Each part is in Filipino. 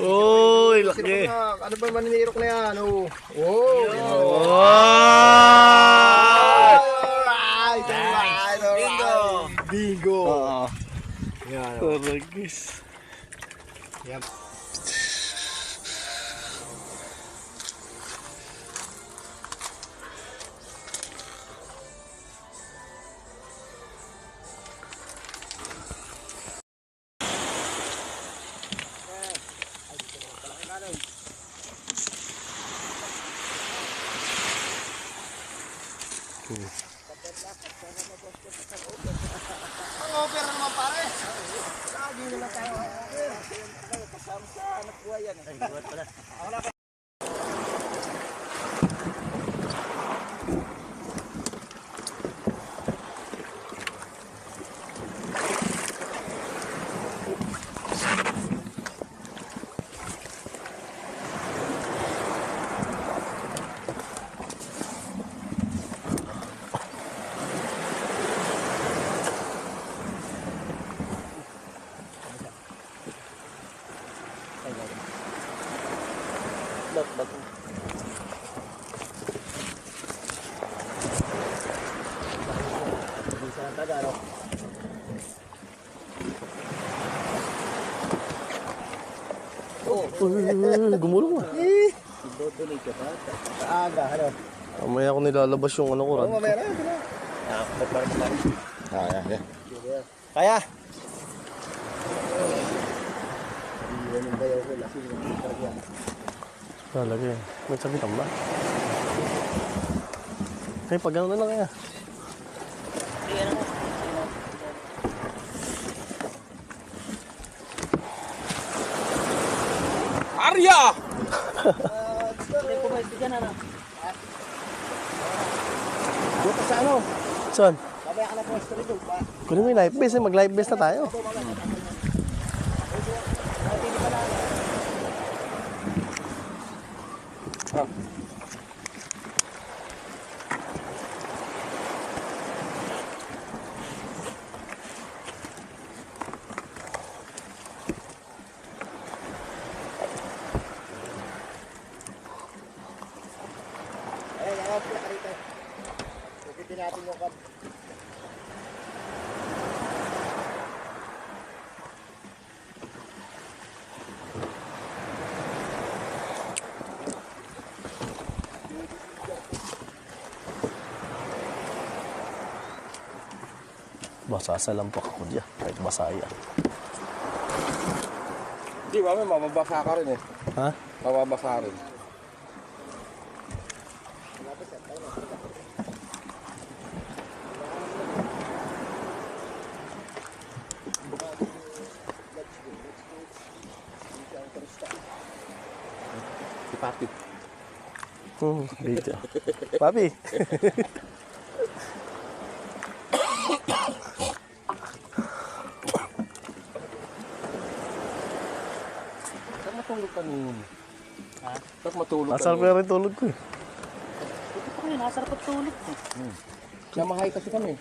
Uy, laki. Ano ba maninirok na yan? Oh. Bingo. Oo. Yan. Taragis. Yan. Ang over naman pare. Lagi na lang tayo. Kasama sa anak buhay yan. Ay, buhat pala. Gumulong ah. Dodonate ka pa. Kaaga, ano? Mamaya ako nilalabas yung ano ko. Oo, mamaya na. Kaya. Kaya. Iwan yung bayaw ko. Lasing yung karga. Talaga yan. May sabitan ba? Kaya pag gano'n na lang kaya. Arya! Buta sa ano? Saan? Mamaya ka na pwesto rito. Kunin mo yung life vest eh. Mag life vest na tayo. Natin yung kap. Masasalampak ako diyan. Kahit basaya. Hindi ba, may mababasa ka rin eh. Ha? Mababasa rin. Si Papi. Video. Papi. Saan matulog ka nun? Ha? Saan matulog ka Masarap na rin tulog ko eh. Ito pa kayo, nasarap at tulog ko. Namahay kasi kami.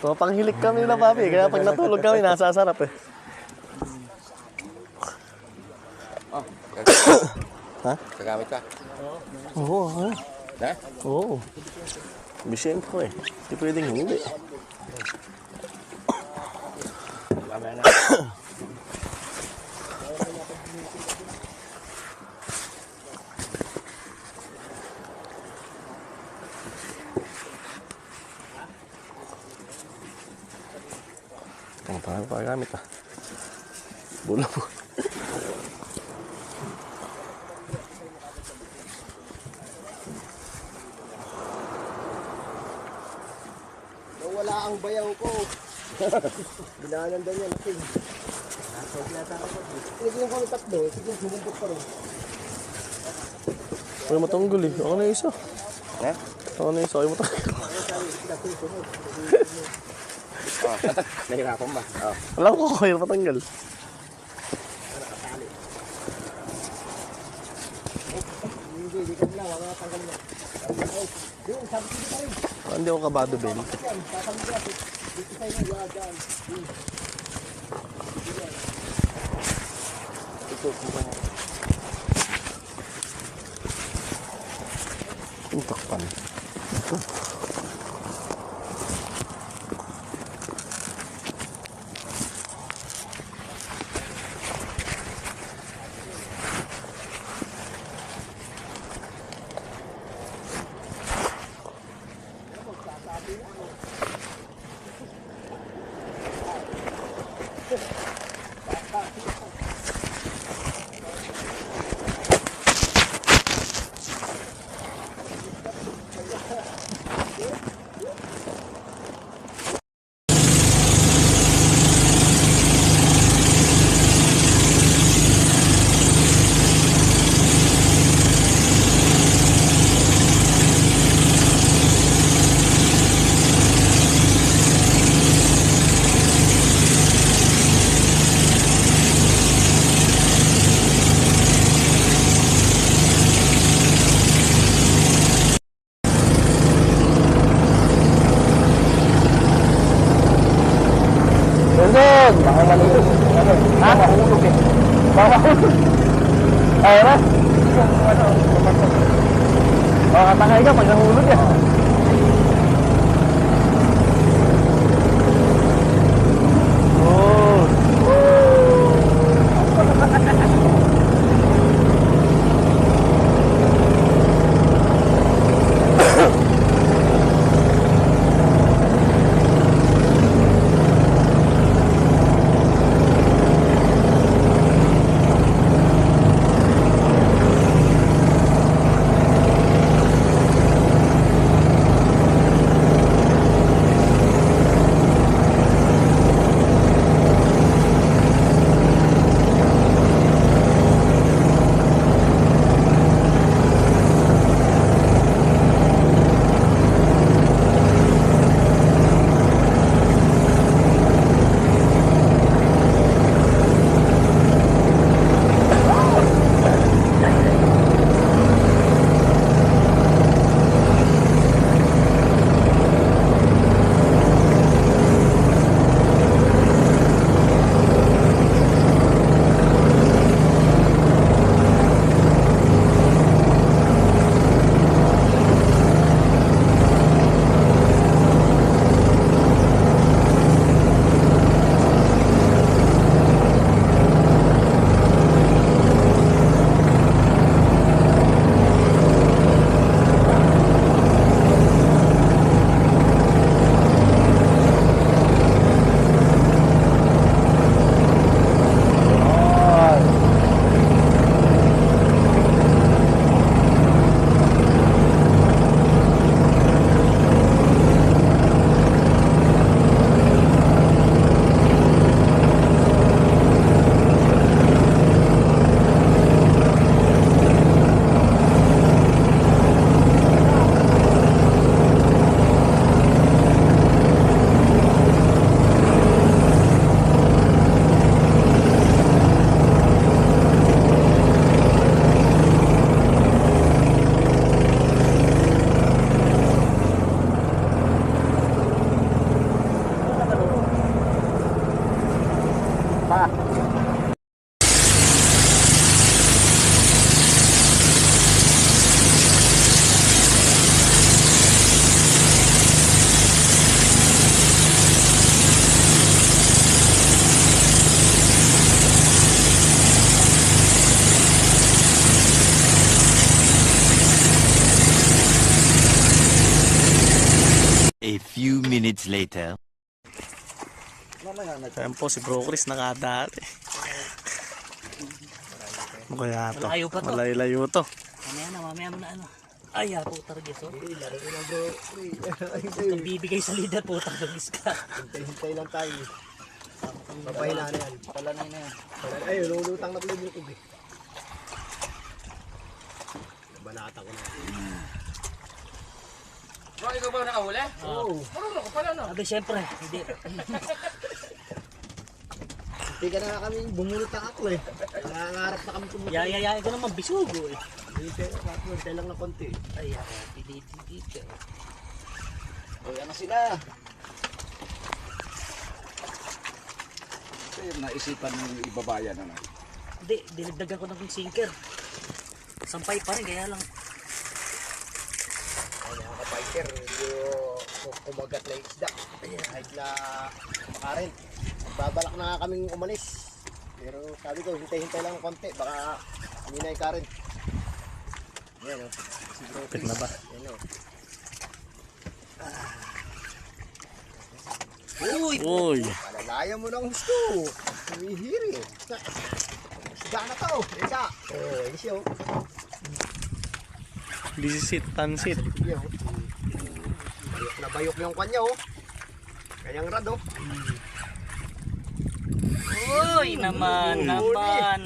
So, panghilik kami na papi. Kaya pag natulog kami, nasasarap eh. Oh, ha? kagamit ka? Oo. Ha? Ha? Oo. Bisyen ko eh. Hindi pwedeng hindi. Mamaya na. Ang parang pagamit ah. Bula po. Wala ang bayaw ko. Binahanan daw niya. Tinigyan ko ng tatlo. Sige, bumumbok pa rin. Ay, matanggol eh. Ako na isa. Eh? Ako na isa. Ay, matanggol. Nahirapan ba? Wala ko kaya matanggal. Hindi ka na. Wala tanggal na. Hindi ako kabado, Ben. Dito tayo na. Dito tayo na. Ang takpan. Doon! Baka malulog. Ha? Mahulog eh. Baka mahulog. Ayaw na? Baka katangay ka pag nahulog eh. A few minutes later. Ayan po si Bro Chris nakadali. Ano kaya to? Malayo pa to. Malayo to. Mamaya mo na ano. Ay, po targis oh. Itong bibigay sa leader po targis ka. Hintay lang tayo. Papahila na yan. Pala na yan. Ay, lulutang na pala yung tubig. Banata ko na. Bro, ikaw ba nakahuli? Oo. Marunong ko pala no? Sabi siyempre, hindi. Hindi ka na kami bumulot na ako eh. Nangangarap na kami tumutulong. Yayayain ko naman bisugo eh. Hintay lang na konti. Ay, ako, pidit. Uy, ano sila? Naisipan yung ibabayan ano. Hindi, dinagdagan ko ng sinker. Sampay pa rin, kaya lang. Ay, mga kapiker, medyo kumagat na isda. Kahit na makarin. Babalak na nga kaming umalis. Pero sabi ko, hintay-hintay lang ng konti. Baka hindi na ikarin. Yan o. Pit na ba? Yan o. Uy! Palalaya mo ng gusto. Humihiri. Isda na to. Isa. Oh, yun siya o. Bisit, tansit. Yan o. Bayok na bayok yung kanya o. Kanyang rad o. Uy, naman. Naman.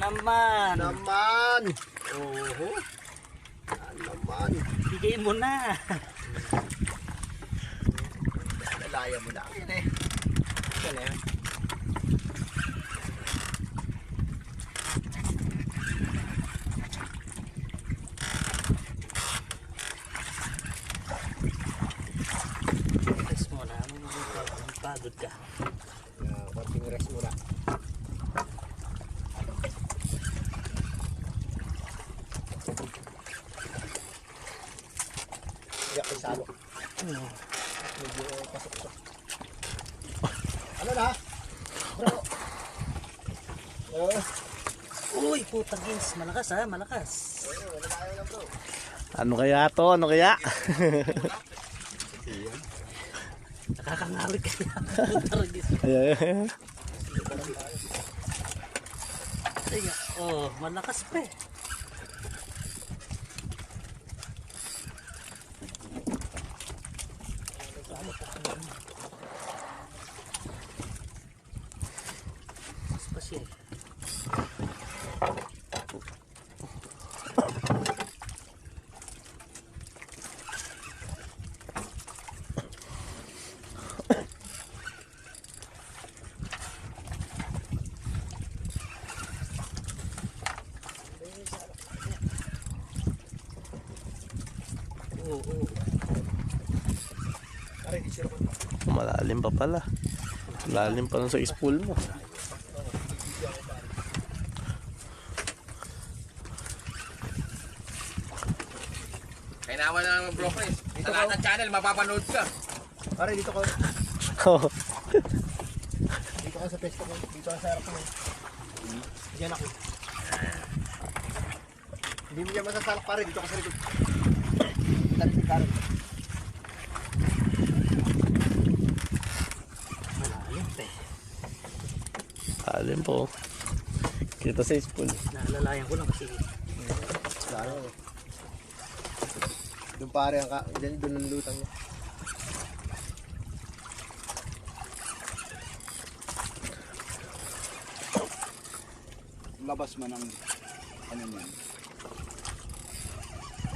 Oho. Naman. Bigay mo na. Palalaya mo na. Yan eh. Yan eh. Rest mo na. Pagod ka. Konting rest muna. Iyak ay salo. Medyo pasok-pasok. Ano na? Bro. Uy, putang ins. Malakas ha, malakas. Wala tayo lang bro. Ano kaya to? Ano kaya? Nakakangalit ka na. Putang ins. Ayan. Oh, malakas pa eh. Mas pa siya eh. Oo. Aray, di sila ko. Malalim pa pala. Malalim pa lang sa spool mo. Kaya naman na ng broccoli. Sa lahat ng channel, mapapanood ka. Aray, dito ko. Dito ka sa pesto ko. Dito ka sa harap ko. Diyan ako. Hindi mo yan masasalak pare. Dito ka sa likod. Tarik ka rin. Malalim pa eh. Malalim po. Kita sa spool. Naalalayan ko lang kasi. Lalo. Doon pare ang doon ang lutang niya. Labas man ang ano yan.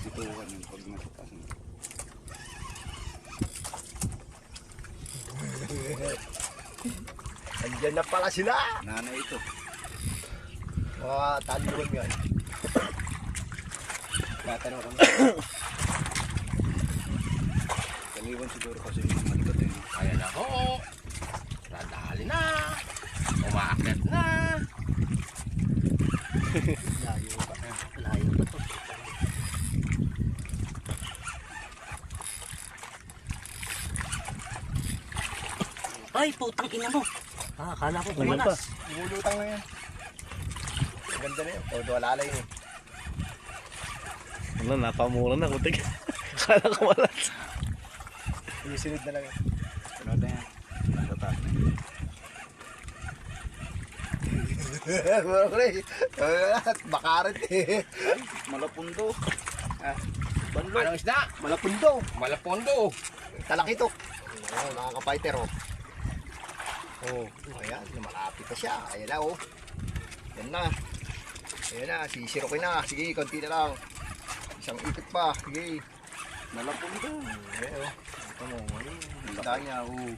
Ituhan yung pag natatas mo. Andiyan na pala sila. Nanay ito. Mga taluan yan. Tatanong kami. Kaliwan siguro kasi yung malikot eh. Kaya na ako. Nadali na. Umaakit na. Layo pa. Layo pa to. Ay, putang ina mo. Ah, akala ko Ano pa? kumalas. Lumulutang na yan. Ganda na yun. Todo alalay yun. Ano, napamura na. Kutik. Kala ko wala. Isinod na lang yun. Sunod na yan. Natatas na yan. Bakarat eh. Malapundo. Anong isda? Malapundo. Malapondo. Talakitok. Oh, mga ka-fighter oh. Oh, ayan, malapit na siya. Ayan na oh. Yan na. Ayan na, sisirokin na. Sige, konti na lang. Isang ikot pa. Sige. Malapundo. Ayan oh. Ito mo, ano yung isda niya oh.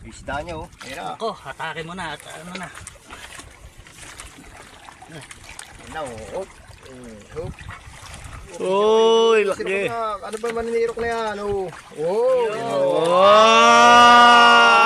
Yung isda niya oh. Ayan na. Ako, atake mo na at ano na. Ayan na oh. Oh. Oh. Uy, Sirok laki. na. Ano ba maninirok na yan oh. Oh. Wow!